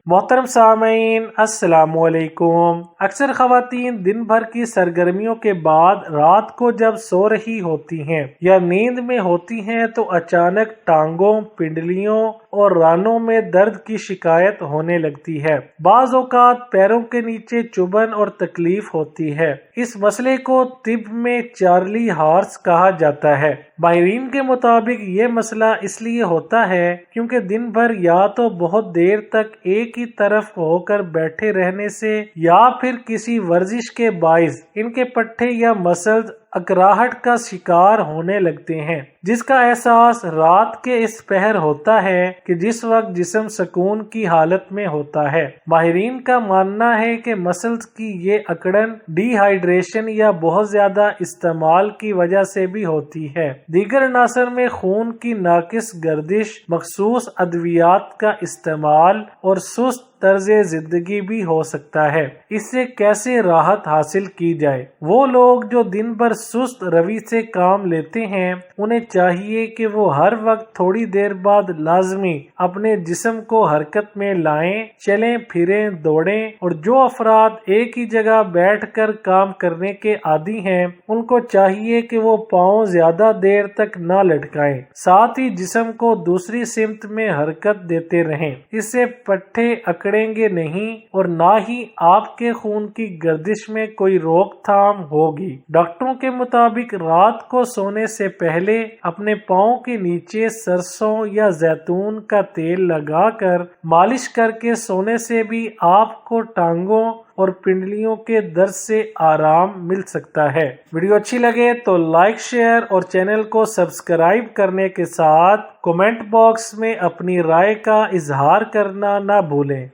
محترم سامعین السلام علیکم۔ اکثر خواتین دن بھر کی سرگرمیوں کے بعد رات کو جب سو رہی ہوتی ہیں یا نیند میں ہوتی ہیں تو اچانک ٹانگوں، پنڈلیوں اور رانوں میں درد کی شکایت ہونے لگتی ہے۔ بعض اوقات پیروں کے نیچے چبھن اور تکلیف ہوتی ہے۔ اس مسئلے کو طب میں چارلی ہارس کہا جاتا ہے۔ ماہرین کے مطابق یہ مسئلہ اس لیے ہوتا ہے کیونکہ دن بھر یا تو بہت دیر تک ایک ہی طرف ہو کر بیٹھے رہنے سے یا پھر کسی ورزش کے باعث ان کے پٹھے یا مسلز اکراہٹ کا شکار ہونے لگتے ہیں، جس کا احساس رات کے اس پہر ہوتا ہے کہ جس وقت جسم سکون کی حالت میں ہوتا ہے۔ ماہرین کا ماننا ہے کہ مسلز کی یہ اکڑن ڈی ہائیڈریشن یا بہت زیادہ استعمال کی وجہ سے بھی ہوتی ہے۔ دیگر عناصر میں خون کی ناقص گردش، مخصوص ادویات کا استعمال اور سست طرز زندگی بھی ہو سکتا ہے۔ اس سے کیسے راحت حاصل کی جائے؟ وہ لوگ جو دن بھر سست روی سے کام لیتے ہیں انہیں چاہیے کہ وہ ہر وقت تھوڑی دیر بعد لازمی اپنے جسم کو حرکت میں لائیں، چلیں پھریں، دوڑیں، اور جو افراد ایک ہی جگہ بیٹھ کر کام کرنے کے عادی ہیں ان کو چاہیے کہ وہ پاؤں زیادہ دیر تک نہ لٹکائیں، ساتھ ہی جسم کو دوسری سمت میں حرکت دیتے رہیں۔ اس سے پٹھے اکڑیں گے نہیں اور نہ ہی آپ کے خون کی گردش میں کوئی روک تھام ہوگی۔ ڈاکٹروں کے مطابق رات کو سونے سے پہلے اپنے پاؤں کے نیچے سرسوں یا زیتون کا تیل لگا کر مالش کر کے سونے سے بھی آپ کو ٹانگوں اور پنڈلیوں کے درد سے آرام مل سکتا ہے۔ ویڈیو اچھی لگے تو لائک، شیئر اور چینل کو سبسکرائب کرنے کے ساتھ کمنٹ باکس میں اپنی رائے کا اظہار کرنا نہ بھولیں۔